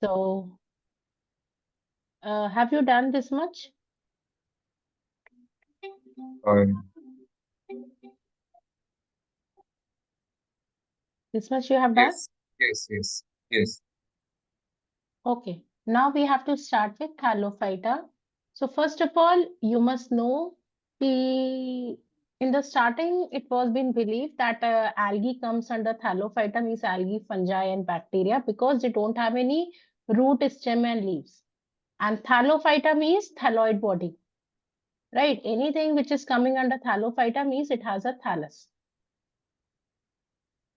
So, have you done this much? Uh, This much you have done? yes, yes, yes, yes. Okay. Now we have to start with Thallophyta. So first of all, you must know the in the starting it was been believed that algae comes under Thallophyta, means algae, fungi, and bacteria, because they don't have any root, stem, and leaves. And Thallophyta means thalloid body, right? Anything which is coming under Thallophyta means it has a thallus.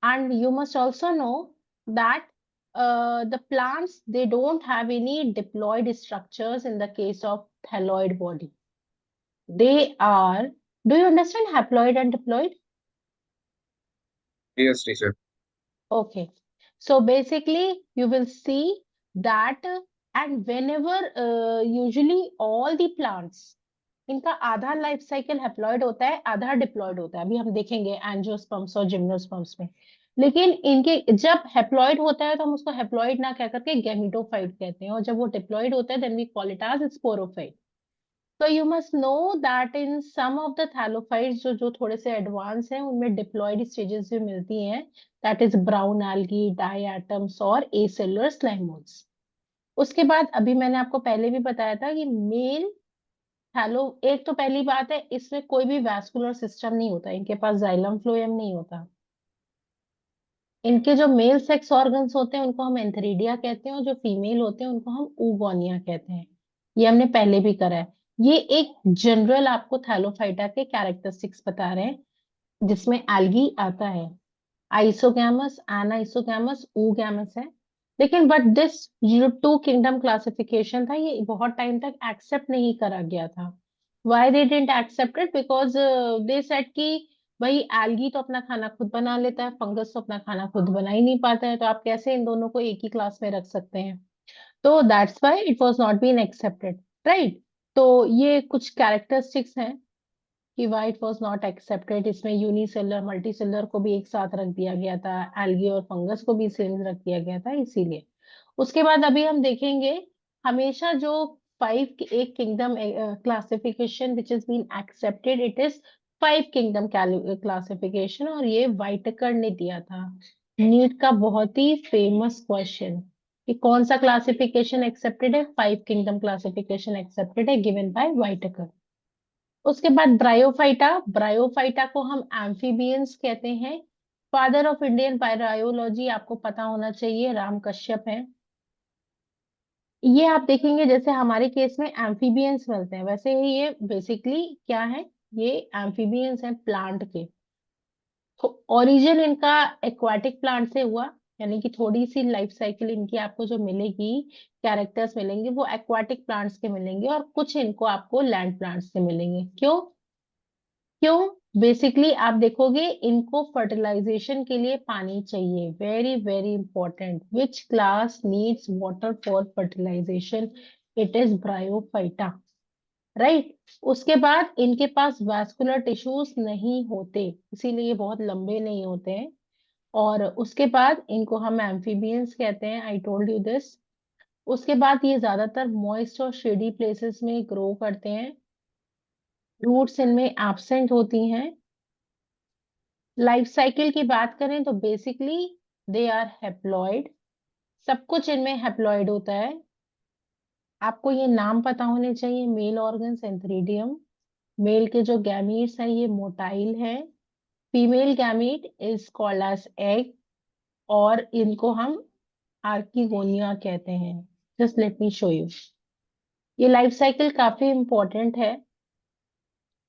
And you must also know that the plants, they don't have any diploid structures in the case of thalloid body. They are, do you understand haploid and diploid? Yes, teacher. Okay. So basically you will see that and whenever usually all the plants, इनका आधा life cycle haploid होता है, आधा diploid होता है, अभी हम देखेंगे एंजियोस्पर्म्स और जिम्नोस्पर्म्स में। लेकिन इनके जब हैप्लॉइड होता है तो हम उसको हैप्लॉइड ना कह करके गैमेटोफाइट कहते हैं, और जब वो डिप्लॉइड होता है then we call it as sporophyte. So you must know that in some of the thallophytes जो थोड़े से एडवांस हैं उनमें डिप्लॉइड स्टेजेस भी मिलती हैं, that is brown algae, diatoms और एसेलुलर स्लाइम मोल्ड्स। उसके बाद अभी मैंने आपको पहले भी बताया था कि मेल थैलो, एक तो पहली बात है इसमें कोई भी वैस्कुलर सिस्टम नहीं होता, इनके पास जाइलम फ्लोएम नहीं होता। इनके जो मेल सेक्स ऑर्गन्स होते हैं उनको हम एंथेरिडिया कहते हैं, और जो फीमेल होते हैं उनको हम ऊगोनिया कहते हैं। ये हमने पहले भी करा है। ये एक जनरल आपको थैलोफाइटा के कैरेक्टरिस्टिक्स बता रहे हैं जिसमें एल्गी आता है। आइसोगैमस, एनाइसोगैमस, ऊगैमस है। लेकिन बट दिस जो टू किंगडम क्लासिफिकेशन था ये बहुत टाइम तक एक्सेप्ट नहीं करा गया था। Why they didn't accept it? Because they said कि भाई एल्गी तो अपना खाना खुद बना लेता है, फंगस तो अपना खाना खुद बना ही नहीं पाता है, तो आप कैसे इन दोनों को एक ही क्लास में रख सकते हैं? तो that's why it was not been accepted, right? तो ये कुछ कैरेक्टरिस्टिक्स हैं कि why it was not accepted. इसमें यूनिसेलुलर मल्टीसेलुलर को भी एक साथ रख दिया गया था, एल्गी और फंगस को भी सेम रख दिया गया था, इसीलिए। उसके बाद अभी हम देखेंगे हमेशा जो फाइव एक kingdom classification which is been accepted, it is five kingdom classification, और ये वाइटकर ने दिया था। नीट का बहुत ही फेमस क्वेश्चन कि कौन सा क्लासिफिकेशन एक्सेप्टेड है? फाइव किंगडम क्लासिफिकेशन एक्सेप्टेड है, गिवन बाय वाइटकर। उसके बाद ब्रायोफाइटा, ब्रायोफाइटा को हम एम्फीबियंस कहते हैं। फादर ऑफ इंडियन बायोलॉजी आपको पता होना चाहिए, राम कश्यप है। ये आप देखेंगे जैसे हमारे केस में एम्फीबियंस मिलते हैं, वैसे ही ये बेसिकली क्या है, ये एम्फीबियंस हैं प्लांट के। तो ओरिजिन इनका एक्वाटिक प्लांट से हुआ, यानी कि थोड़ी सी लाइफ साइकिल इनकी आपको जो मिलेगी, कैरेक्टर्स मिलेंगे वो एक्वाटिक प्लांट्स के मिलेंगे, और कुछ इनको आपको लैंड प्लांट्स से मिलेंगे। क्यों? क्यों? बेसिकली आप देखोगे इनको फर्टिलाइजेशन के लिए पानी चाहिए, very very important. Which class needs water for fertilisation? It is Bryophyta, right? उसके बाद इनके पास वास्कुलर टिश्यूज नहीं होते, इसीलिए ये बहुत लंबे नहीं होते हैं। और उसके बाद इनको हम एम्फीबियंस कहते हैं, आई टोल्ड यू दिस। उसके बाद ये ज्यादातर मॉइस्ट और शेडी प्लेसेस में ग्रो करते हैं, रूट्स इनमें एब्सेंट होती हैं। लाइफ साइकिल की बात करें तो बेसिकली दे आर हैप्लॉइड, सब कुछ इनमें हैप्लॉइड होता है। आपको ये नाम पता होने चाहिए, मेल ऑर्गन एंथ्रीडियम, मेल के जो गैमीट्स हैं ये मोटाइल है, female gamete is called as egg, और इनको हम आर्किगोनिया कहते हैं। Just let me show you. ये लाइफ साइकिल काफी इंपॉर्टेंट है।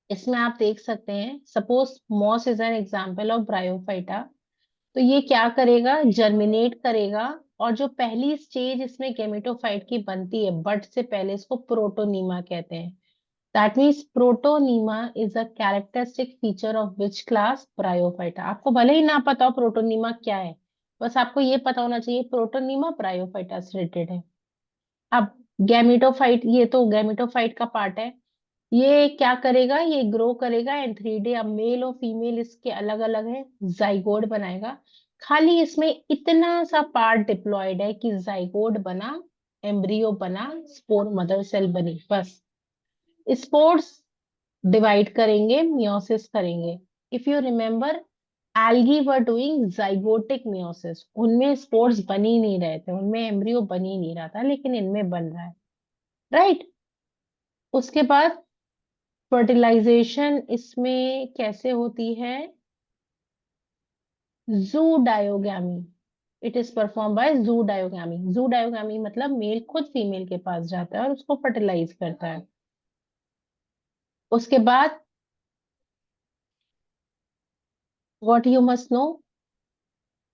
इसमें आप देख सकते हैं, suppose moss is an example of Bryophyta. तो ये क्या करेगा? जर्मिनेट करेगा, और जो पहली स्टेज इसमें गेमेटोफाइट की बनती है बट से पहले, इसको प्रोटोनीमा कहते हैं। That means protonema is a characteristic feature of which class? Bryophyta. आपको भले ही ना पता हो प्रोटोनीमा क्या है, बस आपको ये पता होना चाहिए प्रोटोनीमा ब्रायोफाइटा से रिलेटेड है। अब गैमेटोफाइट, ये तो गैमेटोफाइट का पार्ट है। ये क्या करेगा? ये ग्रो करेगा एंड 3D, अब मेल और फीमेल इसके अलग अलग है, जाइगोट बनाएगा। खाली इसमें इतना सा पार्ट डिप्लॉयड है कि जाइगोट बना, एम्ब्रियो बना, स्पोर मदर सेल बनी, बस। स्पोर्स डिवाइड करेंगे, मियोसिस करेंगे। If you remember, algae were doing zygotic meiosis, उनमें स्पोर्स बन ही नहीं रहे थे, उनमें एम्ब्रियो बन ही नहीं रहा था, लेकिन इनमें बन रहा है, राइट। उसके बाद फर्टिलाइजेशन इसमें कैसे होती है? जूडायोगैमी, इट इज परफॉर्म बाय जूडायोगैमी। जूडायोगैमी मतलब मेल खुद फीमेल के पास जाता है और उसको फर्टिलाइज करता है। उसके बाद व्हाट यू मस्ट नो,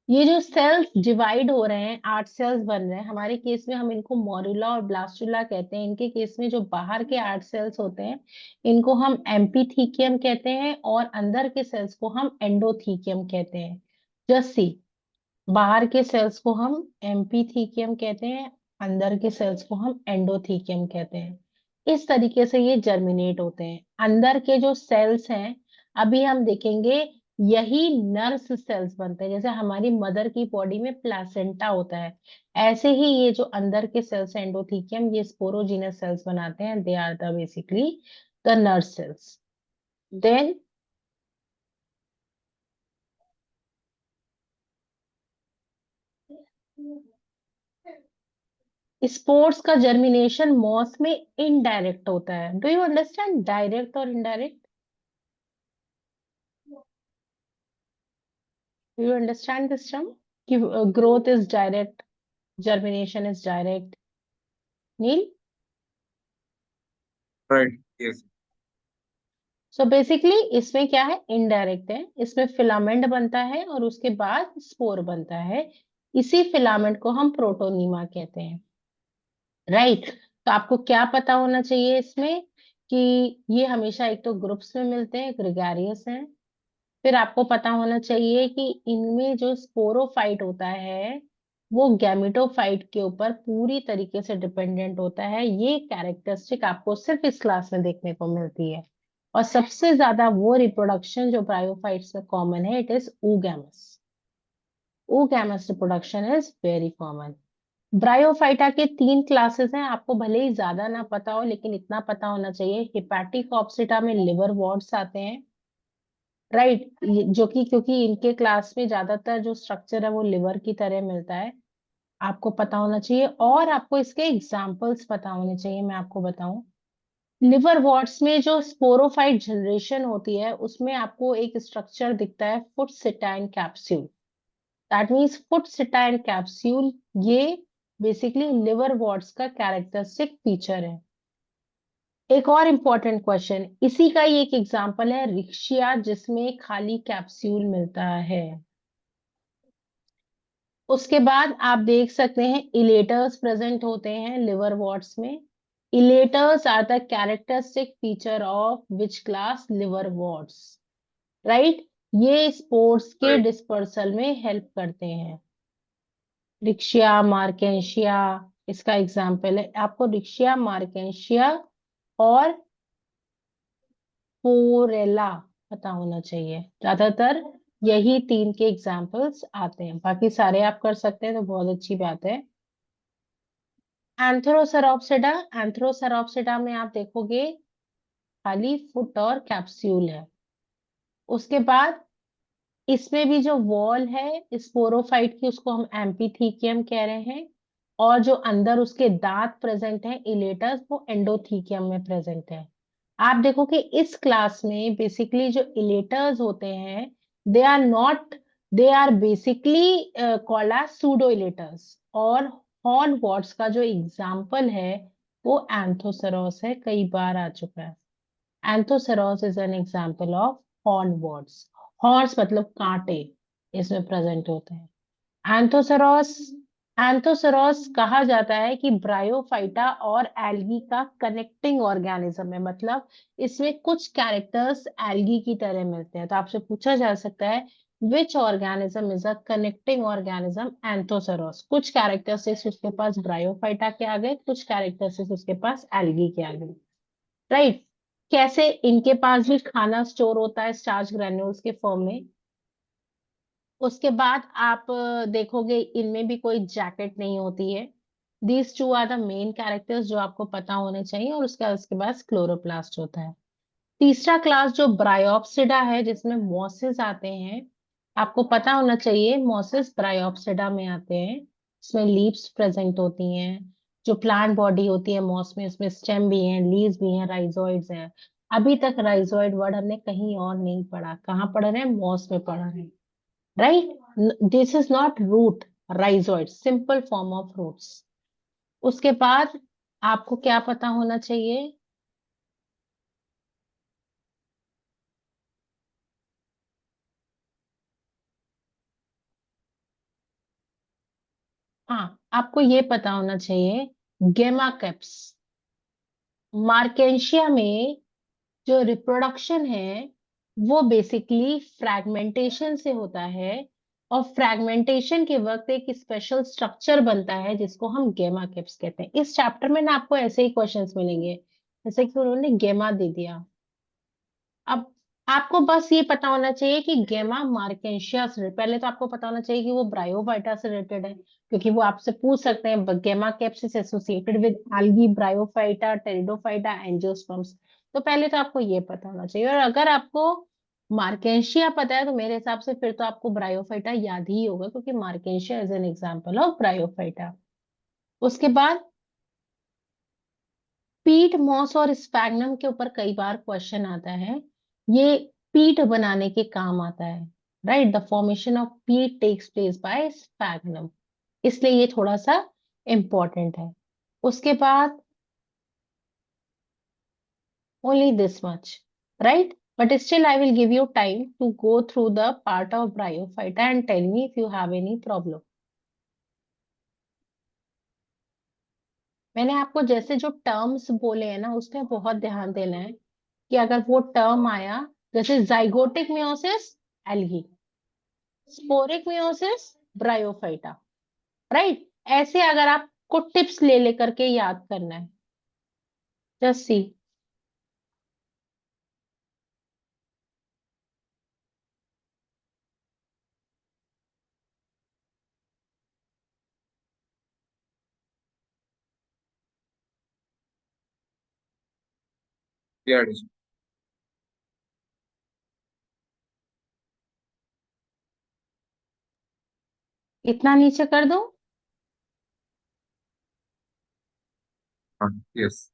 ये जो सेल्स डिवाइड हो रहे हैं, 8 सेल्स बन रहे हैं, हमारे केस में हम इनको मॉड्यूला और ब्लास्टुला कहते हैं। इनके केस में जो बाहर के 8 सेल्स होते हैं, इनको हम एम्पीथीकियम कहते हैं, और अंदर के सेल्स को हम एंडोथीकियम कहते हैं। जस्ट सी, बाहर के सेल्स को हम एम्पीथीकियम कहते हैं, अंदर के सेल्स को हम एंडोथीकियम कहते हैं। इस तरीके से ये जर्मिनेट होते हैं। अंदर के जो सेल्स हैं, अभी हम देखेंगे, यही नर्स सेल्स बनते हैं। जैसे हमारी मदर की बॉडी में प्लासेंटा होता है, ऐसे ही ये जो अंदर के सेल्स एंडोथीकियम, ये स्पोरोजीनस सेल्स बनाते हैं। They are the basically the nurse cells. Then sports का जर्मिनेशन मॉस में इनडायरेक्ट होता है। डू यू अंडरस्टैंड डायरेक्ट और indirect? Do you understand this term कि growth is direct, germination is direct? Neel, Right. Yes. So basically इसमें क्या है? Indirect है। इसमें फिलामेंट बनता है और उसके बाद स्पोर बनता है। इसी फिलामेंट को हम प्रोटोनीमा कहते हैं, राइट। तो आपको क्या पता होना चाहिए इसमें कि ये हमेशा एक तो ग्रुप्स में मिलते हैं, ग्रेगारियस हैं। फिर आपको पता होना चाहिए कि इनमें जो स्पोरोफाइट होता है, वो गैमेटोफाइट के ऊपर पूरी तरीके से डिपेंडेंट होता है। ये कैरेक्टरिस्टिक आपको सिर्फ इस क्लास में देखने को मिलती है। और सबसे ज्यादा वो रिप्रोडक्शन जो ब्रायोफाइट्स में कॉमन है, it is oogamous। oogamous reproduction is very common. Bryophyta के 3 क्लासेस हैं, आपको भले ही ज्यादा ना पता हो, लेकिन इतना पता होना चाहिए। हिपैटिक ऑप्सिटा में लिवर वॉर्ड्स आते हैं, राइट, जो कि क्योंकि इनके क्लास में ज्यादातर जो स्ट्रक्चर है वो लिवर की तरह मिलता है, आपको पता होना चाहिए। और आपको इसके एग्जाम्पल्स पता होने चाहिए। मैं आपको बताऊं, लिवर वॉर्ड्स में जो स्पोरोफाइट जनरेशन होती है, उसमें आपको एक स्ट्रक्चर दिखता है, फुट सिटाइन कैप्सूल। दैट मीन्स फुट सिटाइन कैप्सूल, ये बेसिकली लिवर वॉर्ड्स का कैरेक्टरिस्टिक फीचर है। एक और इम्पोर्टेंट क्वेश्चन, इसी का ही एक एग्जांपल है रिक्शिया, जिसमें खाली कैप्सूल मिलता है। उसके बाद आप देख सकते हैं इलेटर्स प्रेजेंट होते हैं लिवर वॉर्ड्स में। Elaters are the characteristic feature of which class? Liverworts, right. ये स्पोर्स के Right. डिस्पर्सल में हेल्प करते हैं। रिक्शिया, मार्केंशिया इसका एग्जाम्पल है। आपको रिक्शिया, मार्केंशिया और पोरेला पता होना चाहिए। ज्यादातर यही 3 के एग्जाम्पल्स आते हैं, बाकी सारे आप कर सकते हैं तो बहुत अच्छी बात है। एंथ्रोसेरोप्सिडा, एंथ्रोसेरोप्सिडा में आप देखोगे खाली फुट और कैप्सूल है। उसके बाद इसमें भी जो वॉल है स्पोरोफाइट की, उसको हम एम्पीथीकियम कह रहे हैं। और जो अंदर उसके दांत प्रेजेंट है, इलेटस, वो एंडोथीकियम में प्रेजेंट है। आप देखो कि इस क्लास में बेसिकली जो इलेटर्स होते हैं, they are not, they are basically called as pseudo elaters. और हॉर्न वॉर्ड्स का जो एग्जाम्पल है वो एंथोसेरोस है, कई बार आ चुका है। Anthoceros is an example of horn worts. Horse मतलब कांटे इसमें प्रेजेंट होते हैं। एंथोसेरोस, एंथोसेरोस कहा जाता है कि ब्रायोफाइटा और एल्गी का कनेक्टिंग ऑर्गेनिज्म है। मतलब इसमें कुछ कैरेक्टर्स एल्गी की तरह मिलते हैं। तो आपसे पूछा जा सकता है which organism is a connecting organism? Anthoceros. कुछ कैरेक्टरिस्टिक्स उसके पास ब्रायोफाइटा के आ गए, कुछ कैरेक्टरिस्टिक्स उसके पास एल्गी के आ गए, राइट। कैसे? इनके पास भी खाना स्टोर होता है स्टार्च ग्रेन्यूल्स के फॉर्म में। उसके बाद आप देखोगे इनमें भी कोई जैकेट नहीं होती है। These two are the main characters जो आपको पता होने चाहिए, और उसके बाद क्लोरोप्लास्ट होता है। तीसरा क्लास जो ब्रायोप्सिडा है, जिसमें मॉसेस आते हैं, आपको पता होना चाहिए मॉसेस ब्रायोप्सिडा में आते हैं। इसमें लीव्स प्रेजेंट होती हैं। जो प्लांट बॉडी होती है मॉस में, उसमें स्टेम भी हैं, लीव्स भी हैं, राइजोइड्स हैं। अभी तक राइजोइड वर्ड हमने कहीं और नहीं पढ़ा, कहाँ पढ़ रहे हैं, मॉस में पढ़ रहे हैं। Right, this is not root, rhizoid simple form of roots. उसके बाद आपको क्या पता होना चाहिए? हाँ, आपको ये पता होना चाहिए, गेमा कैप्स मार्केंशिया में जो रिप्रोडक्शन है वो बेसिकली फ्रैगमेंटेशन से होता है। और फ्रैगमेंटेशन के वक्त एक स्पेशल स्ट्रक्चर बनता है जिसको हम गेमा कैप्स कहते हैं। इस चैप्टर में ना आपको ऐसे ही क्वेश्चंस मिलेंगे, जैसे कि उन्होंने गेमा दे दिया। अब आपको बस ये पता होना चाहिए कि गेमा मार्केंशिया से, पहले तो आपको पता होना चाहिए कि वो ब्रायोफाइटा से रिलेटेड है, क्योंकि वो आपसे पूछ सकते हैं gemma cups associated with algae, bryophyta, pteridophyta, angiosperms. तो पहले तो आपको ये पता होना चाहिए। और अगर आपको मार्केंशिया पता है तो मेरे हिसाब से फिर तो आपको ब्रायोफाइटा याद ही होगा, क्योंकि Marchantia is an example of bryophyta. उसके बाद पीट मॉस और स्पैग्नम के ऊपर कई बार क्वेश्चन आता है। ये पीट बनाने के काम आता है। Right, the formation of peat takes place by sphagnum, इसलिए ये थोड़ा सा इंपॉर्टेंट है। उसके बाद only this much, right, but still I will give you time to go through the part of Bryophyta and tell me if you have any problem. मैंने आपको जैसे जो टर्म्स बोले हैं ना, उसमें बहुत ध्यान देना है कि अगर वो टर्म आया, जैसे zygotic meiosis algae, sporic meiosis bryophyta, right, ऐसे अगर आपको टिप्स ले लेकर के याद करना है। Just see. Yeah, Adish. इतना नीचे कर दूं? Yes.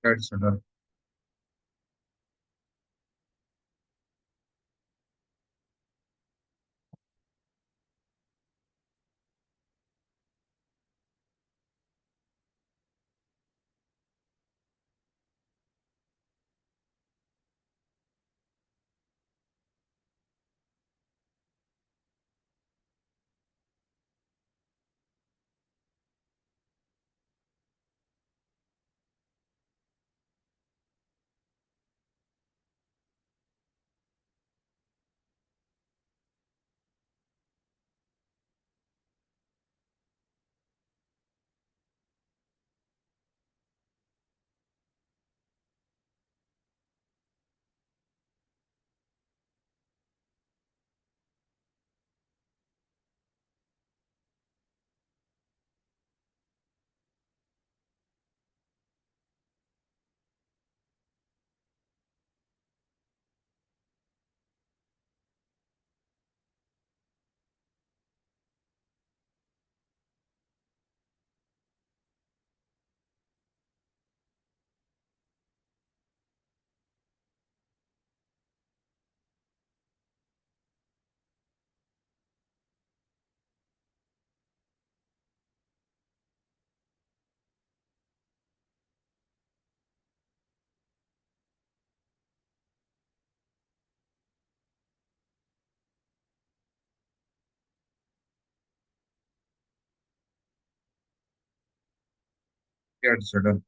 Get settled. Get settled.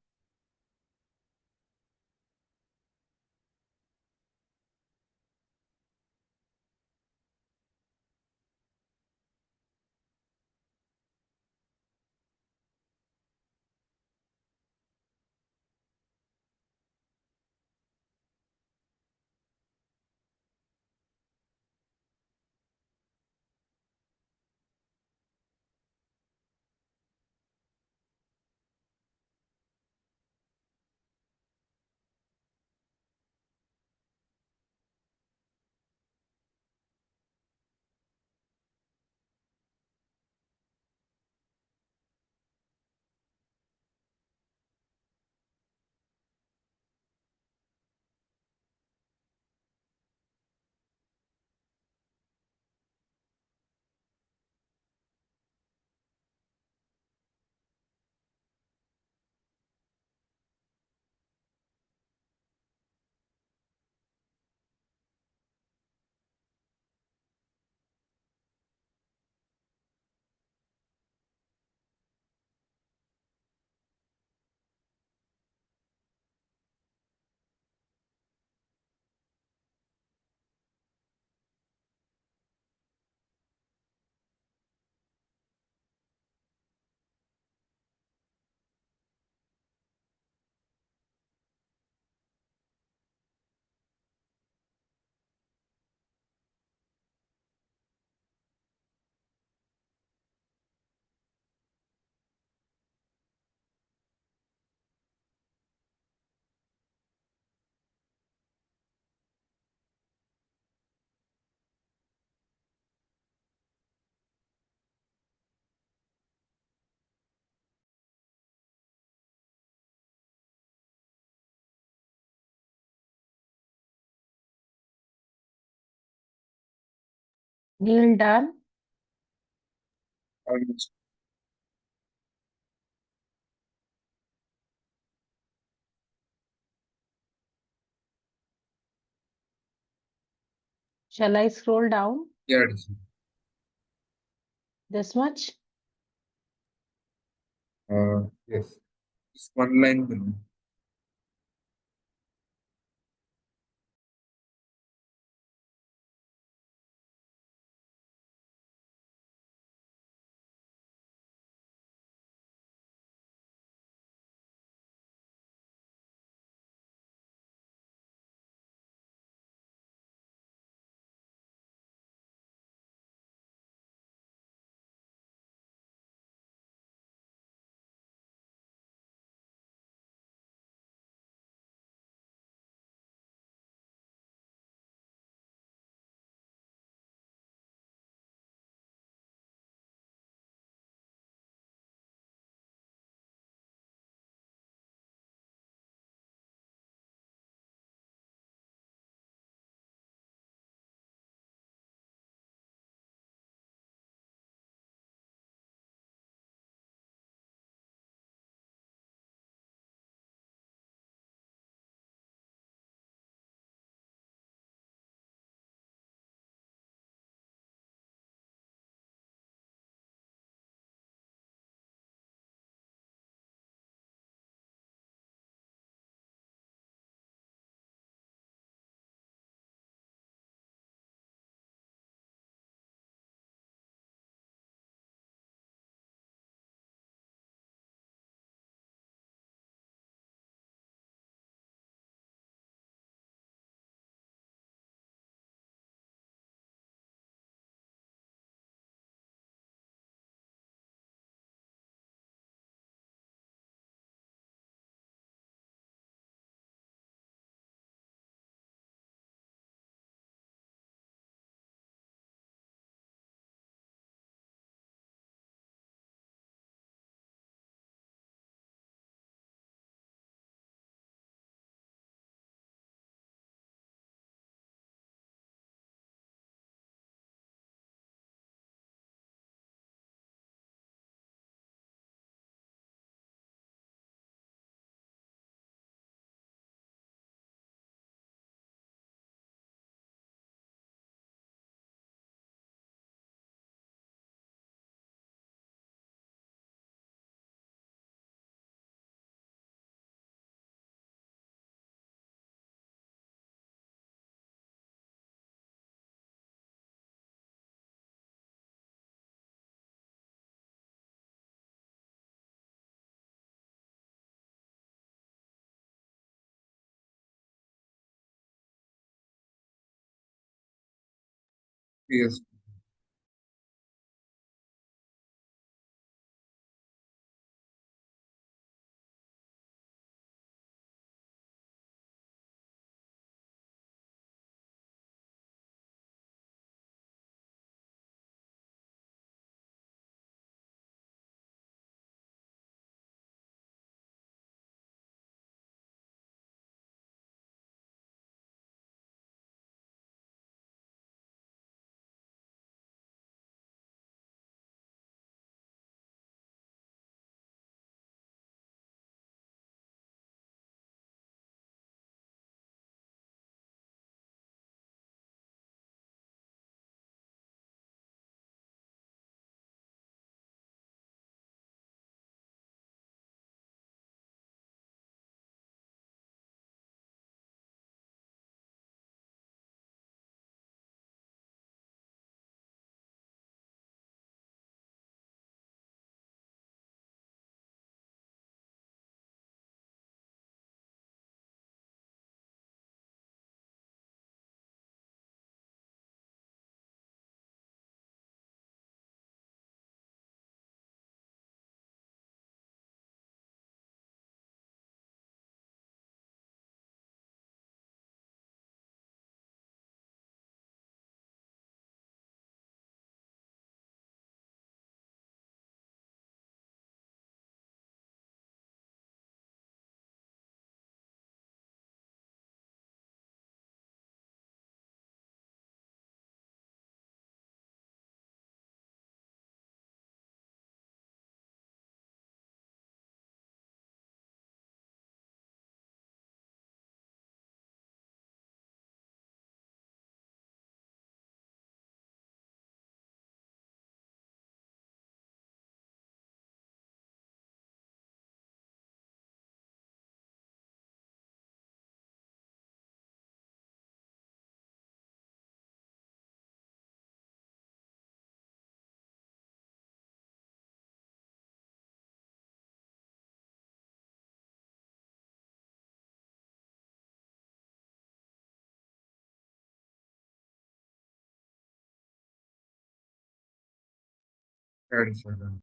Kneel down. Almost. Shall I scroll down Get settled. this much? Yes. Just one line below. PS. Third second.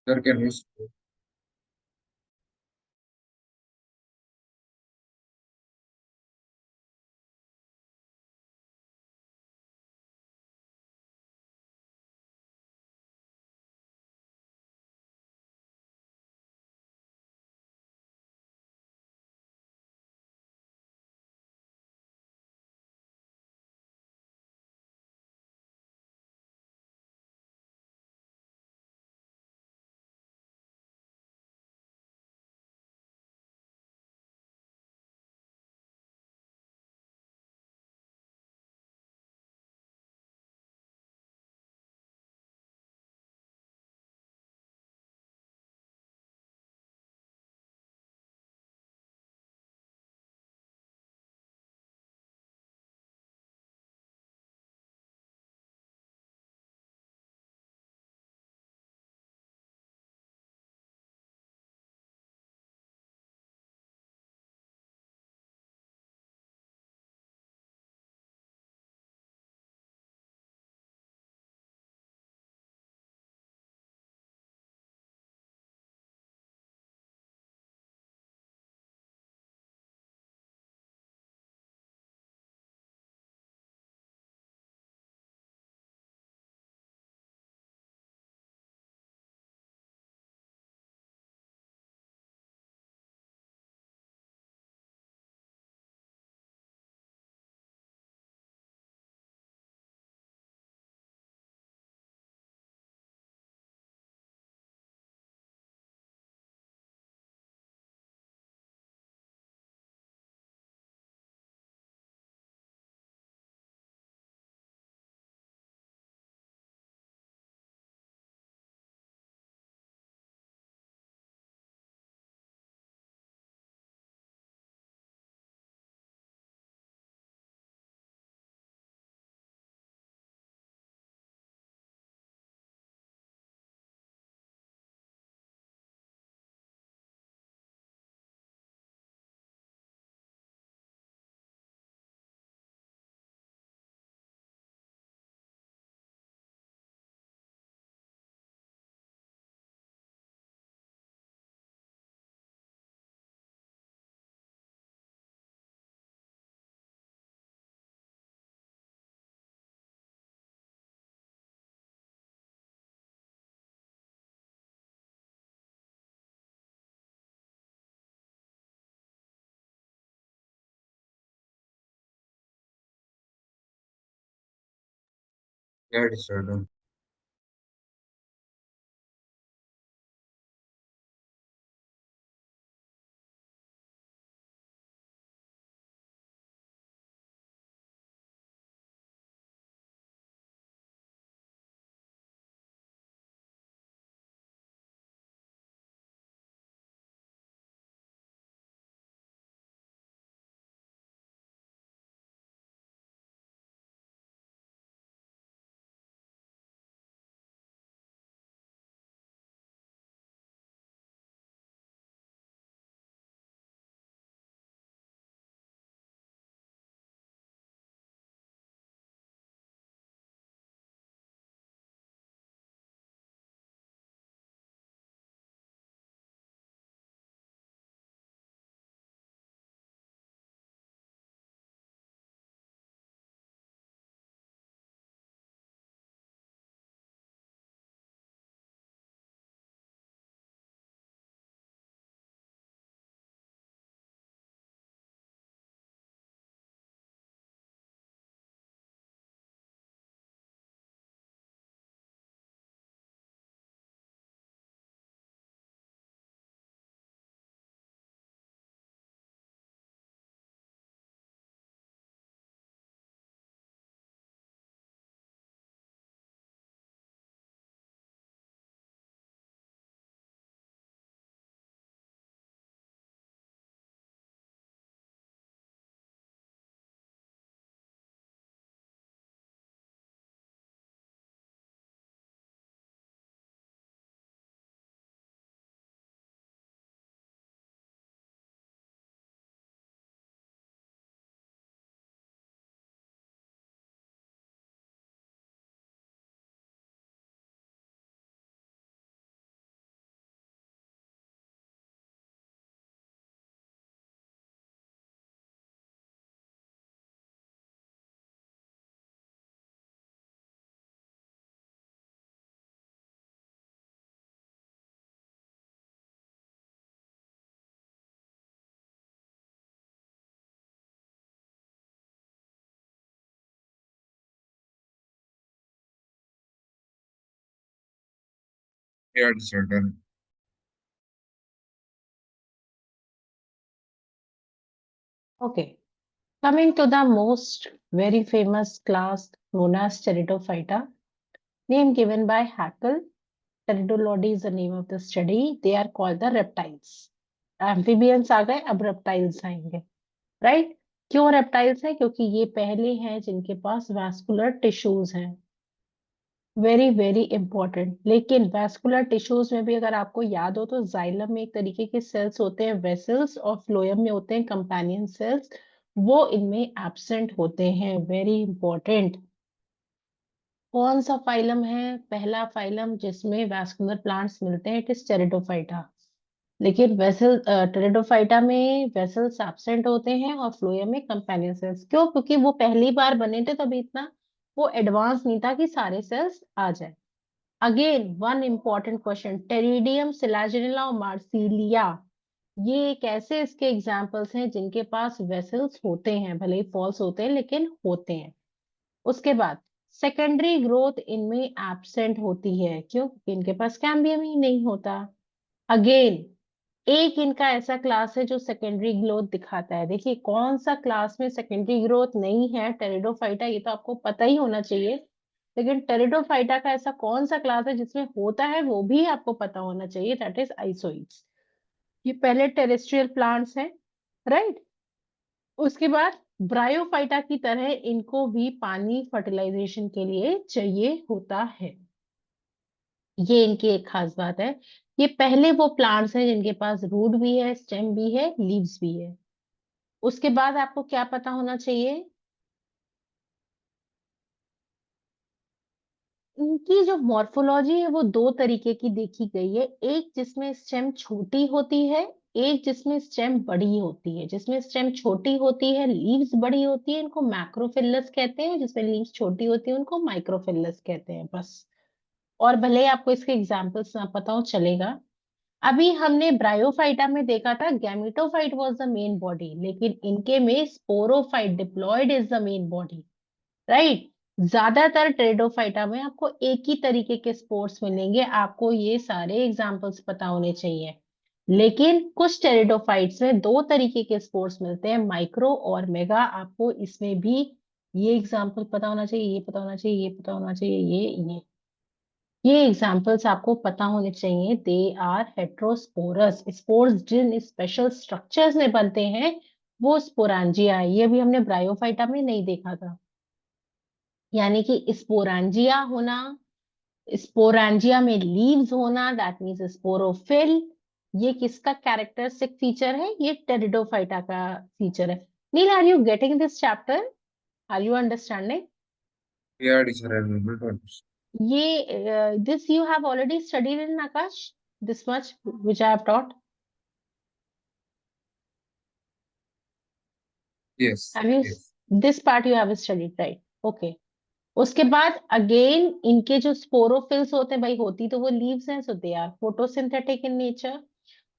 Sir, can you Yeah, it is certain. Yeah, it is certain. Okay, coming to the most very famous class known as Pteridophyta, name given by Haeckel. Pteridology is the name of the study. They are called the reptiles. Amphibians आ गए, अब reptiles आएंगे, right? क्यों reptiles है? क्योंकि ये पहले हैं जिनके पास vascular tissues हैं। Very very important. लेकिन वैस्कुलर टिश्यूज में भी अगर आपको याद हो तो जाइलम में एक तरीके के सेल्स होते हैं वेसल्स, और फ्लोएम में होते हैं कंपेनियन सेल्स, वो इनमें एब्सेंट होते हैं। Very important. कौन सा फाइलम है पहला फाइलम जिसमें वैस्कुलर प्लांट्स मिलते हैं? It is pteridophyta. लेकिन वेसल टेरिडोफाइटा में वेसल्स एब्सेंट होते हैं और फ्लोएम में कंपेनियन सेल्स। क्यों? क्योंकि वो पहली बार बने थे, तभी इतना वो एडवांस नहीं था कि सारे सेल्स आ जाए। Again one important question, Pteridium, Selaginella और मार्सिलिया, ये एक ऐसे इसके एग्जाम्पल्स हैं जिनके पास वेसल्स होते हैं, भले ही फॉल्स होते हैं लेकिन होते हैं। उसके बाद सेकेंडरी ग्रोथ इनमें एब्सेंट होती है। क्यों? क्योंकि इनके पास कैम्बियम ही नहीं होता। अगेन एक इनका ऐसा क्लास है जो सेकेंडरी ग्रोथ दिखाता है। देखिए कौन सा क्लास में सेकेंडरी ग्रोथ नहीं है? टेरिडोफाइटा, ये तो आपको पता ही होना चाहिए। लेकिन टेरिडोफाइटा का ऐसा कौन सा क्लास है जिसमें होता है, वो भी आपको पता होना चाहिए। That is isoetes. ये पहले टेरेस्ट्रियल प्लांट्स हैं, राइट? उसके बाद ब्रायोफाइटा की तरह इनको भी पानी फर्टिलाइजेशन के लिए चाहिए होता है। ये इनकी एक खास बात है। ये पहले वो प्लांट्स हैं जिनके पास रूट भी है, स्टेम भी है, लीव्स भी है। उसके बाद आपको क्या पता होना चाहिए? इनकी जो मॉर्फोलॉजी है वो दो तरीके की देखी गई है। एक जिसमें स्टेम छोटी होती है, एक जिसमें स्टेम बड़ी होती है। जिसमें स्टेम छोटी होती है, लीव्स बड़ी होती है, इनको मैक्रोफिल्लस कहते हैं। जिसमें लीव्स छोटी होती है उनको माइक्रोफिल्लस कहते हैं, बस। और भले ही आपको इसके एग्जाम्पल्स ना पता हो, चलेगा। अभी हमने ब्रायोफाइटा में देखा था gametophyte was the main body, लेकिन इनके में sporophyte diploid is the main body, right? ज्यादातर टेरिडोफाइटा में आपको एक ही तरीके के स्पोर्स मिलेंगे, आपको ये सारे एग्जाम्पल्स पता होने चाहिए। लेकिन कुछ टेरिडोफाइट्स में दो तरीके के स्पोर्स मिलते हैं, माइक्रो और मेगा। आपको इसमें भी ये एग्जाम्पल पता होना चाहिए, ये पता होना चाहिए, ये पता होना चाहिए, ये एग्जाम्पल्स आपको पता होने चाहिए। They are heterosporous. स्पोर्स जिन स्पेशल स्ट्रक्चर्स में बनते हैं वो स्पोरांजिया है। ये भी हमने ब्रायोफाइटा में नहीं देखा था। यानी कि स्पोरांजिया होना, स्पोरांजिया में लीव्स होना, दैट मीन्स स्पोरोफिल। ये किसका कैरेक्टरिस्टिक फीचर है? ये टेरिडोफाइटा का फीचर है। Neel, are you getting this chapter? Are you understanding? Yeah, teacher, I will not understand. ये this you have already studied in Aakash, this much which I have taught. Yes, have you yes. This part you have studied, right? Okay. उसके बाद again इनके जो sporophylls होते हैं भाई, होती तो वो लीव्स हैं, so they are photosynthetic in nature.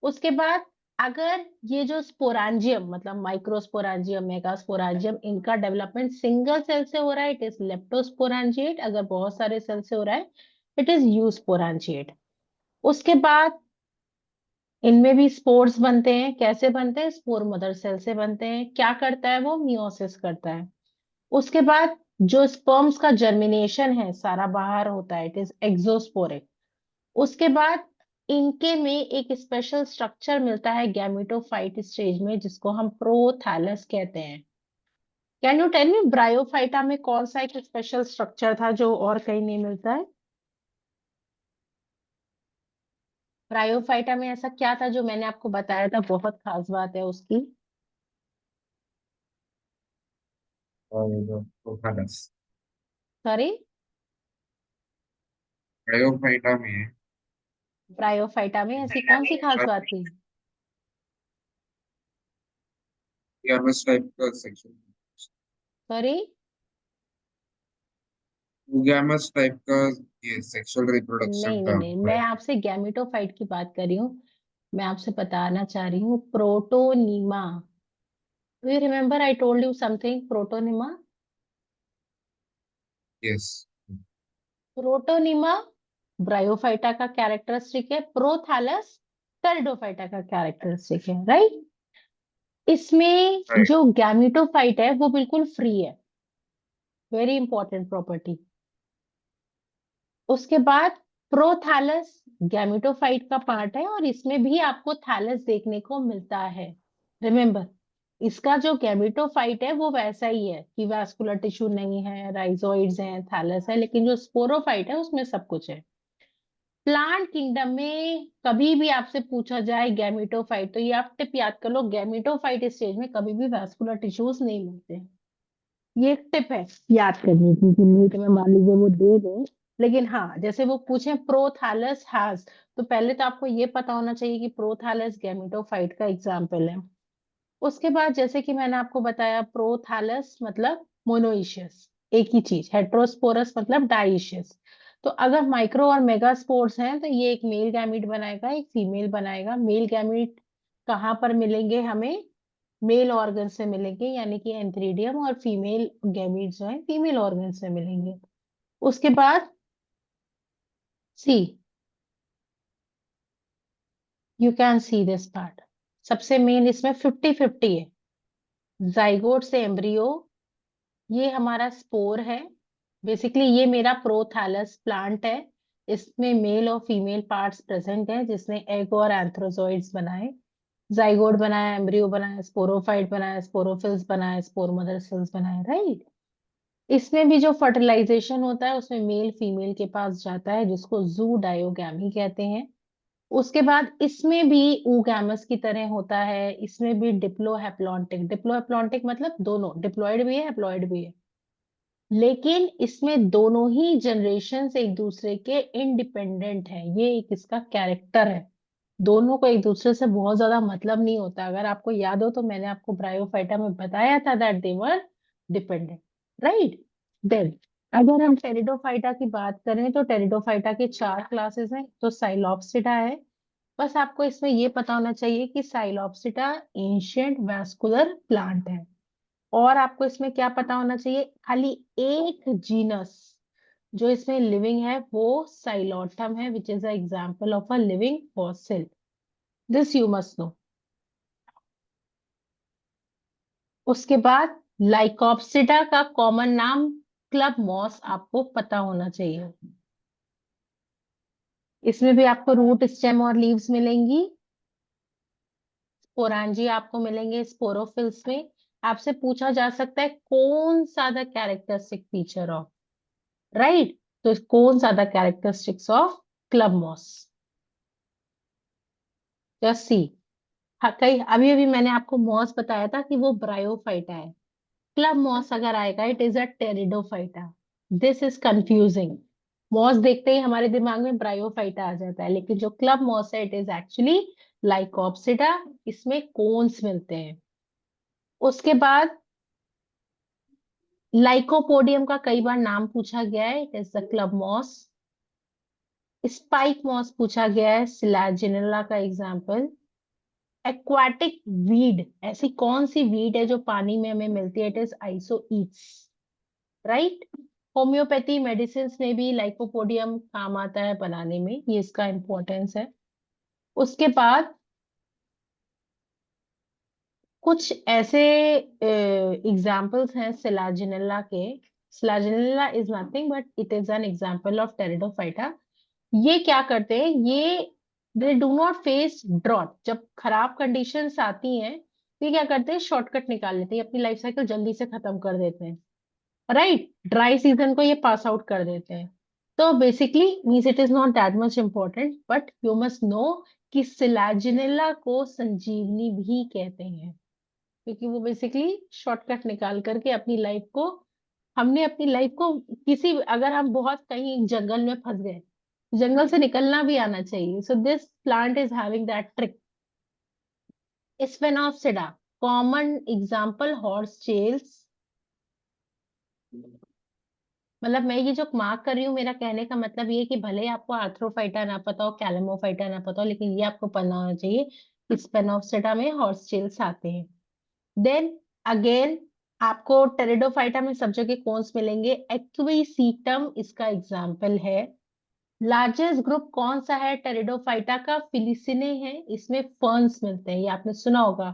उसके बाद अगर ये जो स्पोरांजियम मतलब माइक्रोस्पोरांजियम, मेगास्पोरांजियम, इनका डेवलपमेंट सिंगल सेल से हो रहा है, इट इज लेप्टोस्पोरांजिएट। अगर बहुत सारे सेल से हो रहा है, इट इज यूस्पोरांजिएट। उसके बाद इनमें भी स्पोर्स बनते हैं। कैसे बनते हैं? स्पोर मदर सेल से बनते हैं। क्या करता है वो? मियोसिस करता है। उसके बाद जो स्पर्म्स का जर्मिनेशन है सारा बाहर होता है, इट इज एक्सोस्पोरिक। उसके बाद इनके में एक स्पेशल स्ट्रक्चर मिलता है गैमेटोफाइट स्टेज में, जिसको हम प्रोथैलस कहते हैं। Can you tell me Bryophyta में कौन सा एक स्पेशल स्ट्रक्चर था जो और कहीं नहीं मिलता है? ब्रायोफाइटा में ऐसा क्या था जो मैंने आपको बताया था बहुत खास बात है उसकी? Prothallus. सॉरी? Bryophyta में ब्रायोफाइटा में ऐसी कौन सी खास बात थी? गैमस टाइप का सेक्शन, सॉरी? गैमस टाइप का, ये सेक्सुअल रिप्रोडक्शन नहीं नहीं का नहीं, है। मैं आपसे गैमेटोफाइट की बात कर रही हूँ। मैं आपसे बताना चाह रही हूँ protonema. Do you remember I told you something? Protonema. Yes, protonema bryophyta का कैरेक्टरिस्टिक है, प्रोथैलस टेरिडोफाइटा का कैरेक्टरिस्टिक है, राइट? इसमें राइट, जो गैमेटोफाइट है वो बिल्कुल फ्री है, वेरी इंपॉर्टेंट प्रॉपर्टी। उसके बाद प्रोथैलस गैमेटोफाइट का पार्ट है और इसमें भी आपको थैलस देखने को मिलता है। रिमेम्बर, इसका जो गैमेटोफाइट है वो वैसा ही है कि वैस्कुलर टिश्यू नहीं है, राइजोइड्स हैं, थैलस है, लेकिन जो स्पोरोफाइट है उसमें सब कुछ है। प्लांट किंगडम में कभी भी आपसे पूछा जाए गैमेटोफाइट, तो ये आप टिप याद कर लो, गैमेटोफाइट स्टेज में कभी भी वैस्कुलर टिश्यूज नहीं मिलते। ये एक टिप है याद करने की, कि नीट में मान लीजिए वो दे दें, लेकिन हाँ जैसे वो पूछे प्रोथैलस हैज, तो पहले तो आपको ये पता होना चाहिए कि प्रोथैलस गैमेटोफाइट का एग्जाम्पल है। उसके बाद जैसे कि मैंने आपको बताया, प्रोथैलस मतलब मोनोइशियस, एक ही चीज। हेट्रोस्पोरस मतलब डाइशियस। तो अगर माइक्रो और मेगास्पोर्स हैं तो ये एक मेल गैमीट बनाएगा, एक फीमेल बनाएगा। मेल गैमीट कहाँ पर मिलेंगे हमें? मेल ऑर्गन से मिलेंगे, यानी कि एंथ्रीडियम। और फीमेल गैमीट जो है फीमेल ऑर्गन से मिलेंगे। उसके बाद see, you can see this part. सबसे मेन इसमें 50-50 है, जाइगोट से एम्ब्रियो। ये हमारा स्पोर है। बेसिकली ये मेरा प्रोथैलस प्लांट है। इसमें मेल और फीमेल पार्ट्स प्रेजेंट हैं, जिसने एग और एंथ्रोजोइड्स बनाए, जाइगोट बनाया, एम्ब्रियो बनाया, स्पोरोफाइट बनाया, स्पोरोफिल्स बनाया, स्पोर मदर सेल्स बनाया, राइट? इसमें भी जो फर्टिलाइजेशन होता है उसमें मेल फीमेल के पास जाता है, जिसको जू डायोगैमी कहते हैं। उसके बाद इसमें भी ऊगैमस की तरह होता है। इसमें भी डिप्लोहैप्लॉन्टिक, डिप्लोहैप्लॉन्टिक मतलब दोनों, डिप्लॉयड भी है, हैप्लॉयड भी है। लेकिन इसमें दोनों ही जनरेशन एक दूसरे के इंडिपेंडेंट है, ये एक इसका कैरेक्टर है। दोनों को एक दूसरे से बहुत ज्यादा मतलब नहीं होता। अगर आपको याद हो तो मैंने आपको ब्रायोफाइटा में बताया था that they were dependent, right? Then अगर हम टेरिडोफाइटा की बात करें तो टेरिडोफाइटा की चार क्लासेस हैं। तो साइलॉप्सिडा है। बस आपको इसमें ये पता होना चाहिए कि साइलॉप्सिडा एंशियंट वैस्कुलर प्लांट है। और आपको इसमें क्या पता होना चाहिए, खाली एक जीनस जो इसमें लिविंग है वो साइलोटम है, which is a example of a living fossil. This you must know. उसके बाद लाइकोप्सिडा का कॉमन नाम क्लब मॉस आपको पता होना चाहिए। इसमें भी आपको रूट, स्टेम और लीव्स मिलेंगी। स्पोरांजी आपको मिलेंगे स्पोरोफिल्स में। आपसे पूछा जा सकता है कौन सा the characteristic feature of, right, तो कौन सा the characteristics of club moss, just see. कई अभी अभी मैंने आपको मॉस बताया था कि वो ब्रायोफाइटा है, क्लब मॉस अगर आएगा it is a Pteridophyta. This is confusing. Moss देखते ही हमारे दिमाग में ब्रायोफाइटा आ जाता है, लेकिन जो क्लब मॉस है इट इज एक्चुअली लाइकोप्सिडा। इसमें कोन्स मिलते हैं। उसके बाद लाइकोपोडियम का कई बार नाम पूछा गया है, it is the club moss. Spike moss पूछा गया है, सिलाजिनेला का एग्जाम्पल। एक्वाटिक वीड, ऐसी कौन सी वीड है जो पानी में हमें मिलती है, it is isoetes, right. Homeopathy medicine में भी लाइकोपोडियम काम आता है बनाने में, ये इसका इंपॉर्टेंस है। उसके बाद कुछ ऐसे एग्जाम्पल्स हैं सिलाजिनेला के। Selaginella is nothing but it is an example of Pteridophyta. ये क्या करते हैं, ये they do not face drought. जब खराब कंडीशंस आती हैं तो ये क्या करते हैं, शॉर्टकट निकाल लेते हैं, अपनी लाइफ साइकिल जल्दी से खत्म कर देते हैं, राइट। ड्राई सीजन को ये पास आउट कर देते हैं। तो basically means it is not that much important, but you must know कि सिलाजिनेला को संजीवनी भी कहते हैं, क्योंकि वो बेसिकली शॉर्टकट निकाल करके अपनी लाइफ को, हमने अपनी लाइफ को किसी, अगर हम बहुत कहीं जंगल में फंस गए, जंगल से निकलना भी आना चाहिए। So this plant is having that trick. Sphenopsida, common example horse tails. मतलब मैं ये जो मार्क कर रही हूँ, मेरा कहने का मतलब ये है कि भले ही आपको आर्थ्रोफाइटा ना पता हो, कैलेमोफाइटा ना पता हो, लेकिन ये आपको पता होना चाहिए कि स्पेनोप्सिडा में हॉर्स चेल्स आते हैं। देन अगेन आपको टेरिडोफाइटा में सब जगह कौन्स मिलेंगे, एक्वीसीटम इसका एग्जाम्पल है। लार्जेस्ट ग्रुप कौन सा है टेरिडोफाइटा का, फिलिसिने है, इसमें फर्न्स मिलते हैं, ये आपने सुना होगा।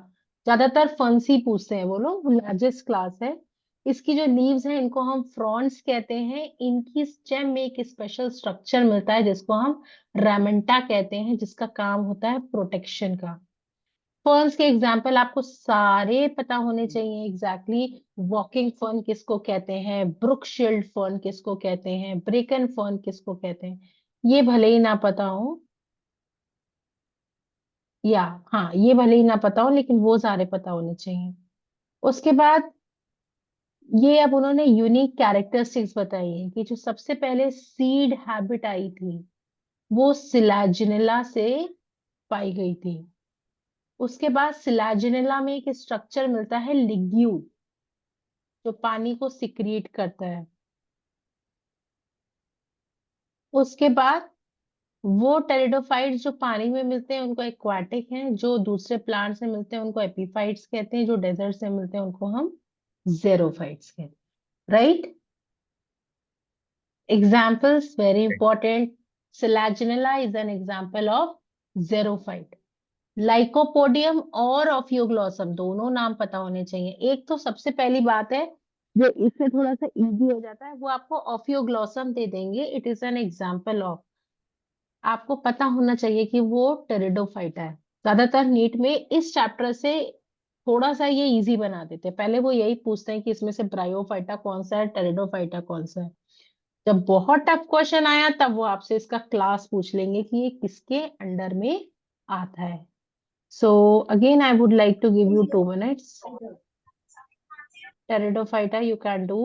ज्यादातर फर्न्स ही पूछते हैं वो लोग, लार्जेस्ट क्लास है। इसकी जो लीव्स हैं इनको हम फ्रॉन्स कहते हैं। इनकी स्टेम में एक स्पेशल स्ट्रक्चर मिलता है जिसको हम रामेंटा कहते हैं, जिसका काम होता है प्रोटेक्शन का। फर्न्स के एग्जाम्पल आपको सारे पता होने चाहिए एग्जैक्टली वॉकिंग फर्न किसको कहते हैं, ब्रुक शील्ड फर्न किसको कहते हैं, ब्रेकन फर्न किसको कहते हैं, ये भले ही ना पता हो, या हाँ ये भले ही ना पता हो लेकिन वो सारे पता होने चाहिए। उसके बाद ये अब उन्होंने यूनिक कैरेक्टरिस्टिक्स बताई है कि जो सबसे पहले सीड हैबिट आई थी वो सिलाजिनेला से पाई गई थी। उसके बाद सिलाजिनेला में एक स्ट्रक्चर मिलता है लिग्यूल, जो पानी को सिक्रीट करता है। उसके बाद वो टेरिडोफाइट्स जो पानी में मिलते हैं उनको एक्वाटिक हैं, जो दूसरे प्लांट से मिलते हैं उनको एपीफाइट्स कहते हैं, जो डेजर्ट से मिलते हैं उनको हम जेरोफाइट्स कहते हैं, right. Examples very important, Selaginella is an example of xerophyte. Lycopodium और ऑफियोग्लॉसम दोनों नाम पता होने चाहिए। एक तो सबसे पहली बात है जो इससे थोड़ा सा इजी हो जाता है, वो आपको ऑफियोग्लॉसम दे देंगे, it is an example of. आपको पता होना चाहिए कि वो टेरिडोफाइटा है। ज्यादातर नीट में इस चैप्टर से थोड़ा सा ये इजी बना देते हैं, पहले वो यही पूछते हैं कि इसमें से ब्रायोफाइटा कौन सा है, टेरिडोफाइटा कौन सा है। जब बहुत टफ क्वेश्चन आया तब वो आपसे इसका क्लास पूछ लेंगे कि ये किसके अंडर में आता है। So again, I would like to give you 2 minutes. Pteridophyta, you can do.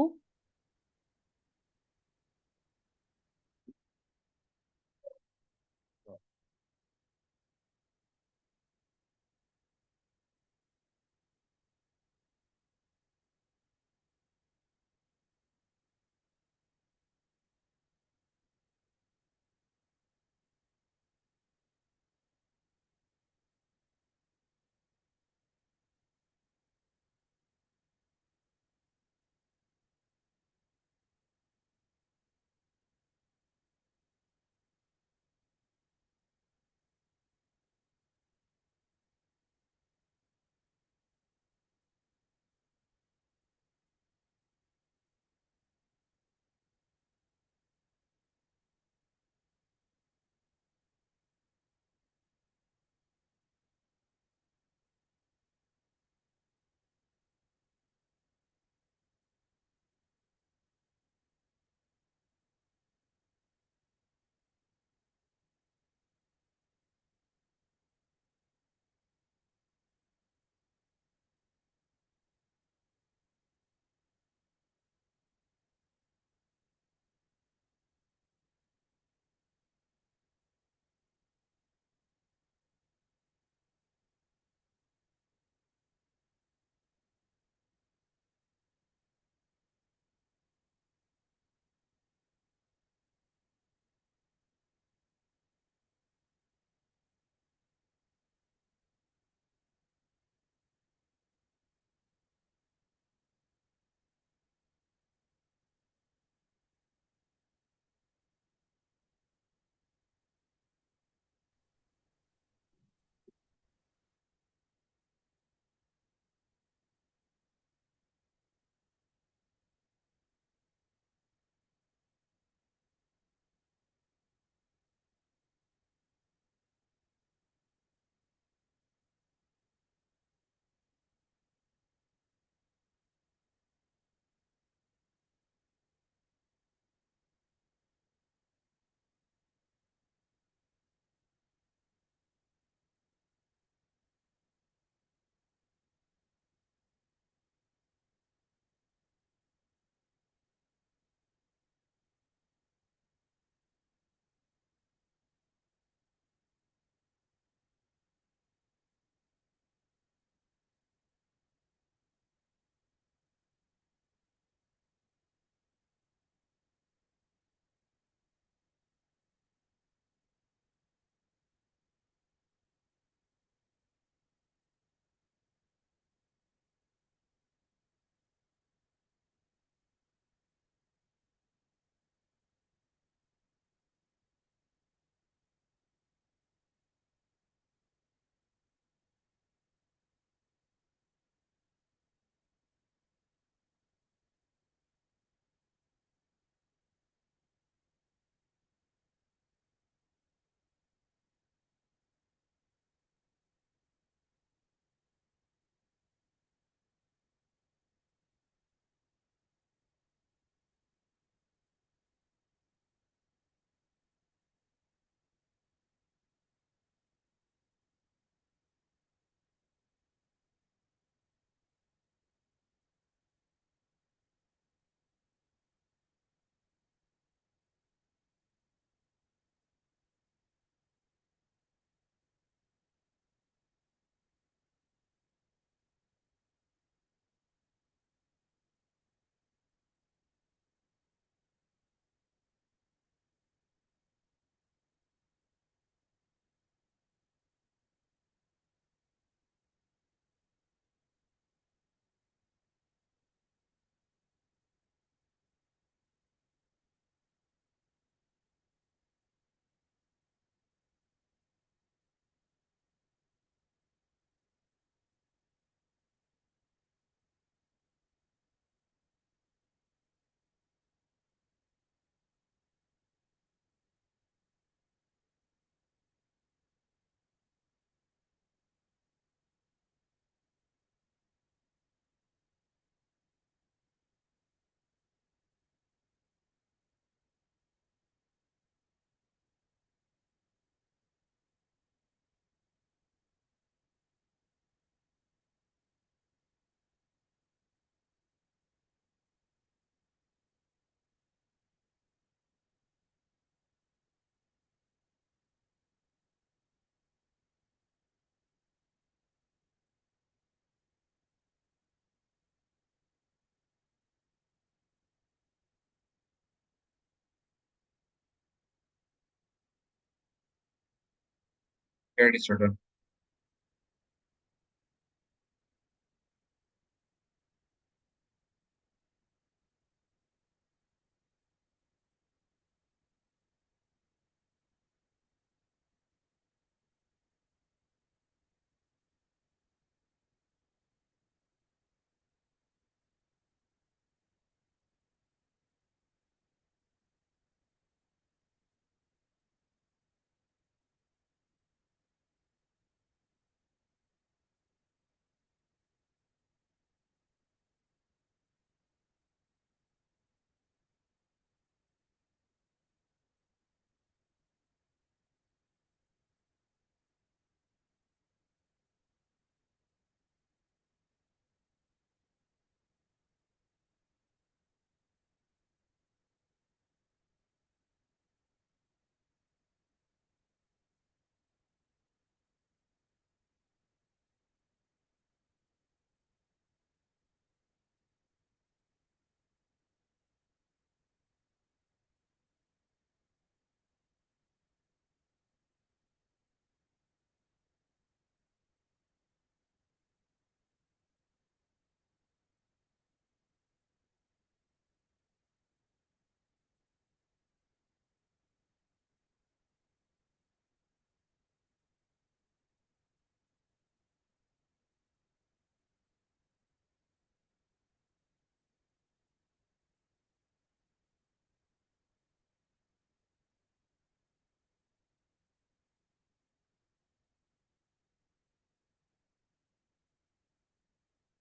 Ready, student.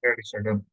Ready, student.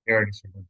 Ready, student.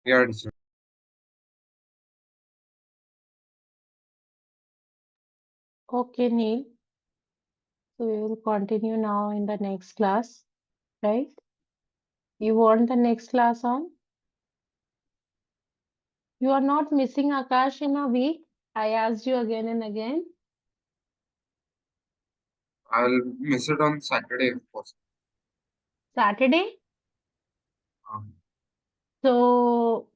Yeah, teacher. Okay, Neil. So we will continue now in the next class, right? You want the next class on? You are not missing Akash in a week. I asked you again and again. I'll miss it on Saturday if possible. Saturday? Um, So,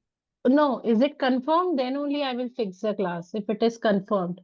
no, is it confirmed? Then only I will fix the class if it is confirmed.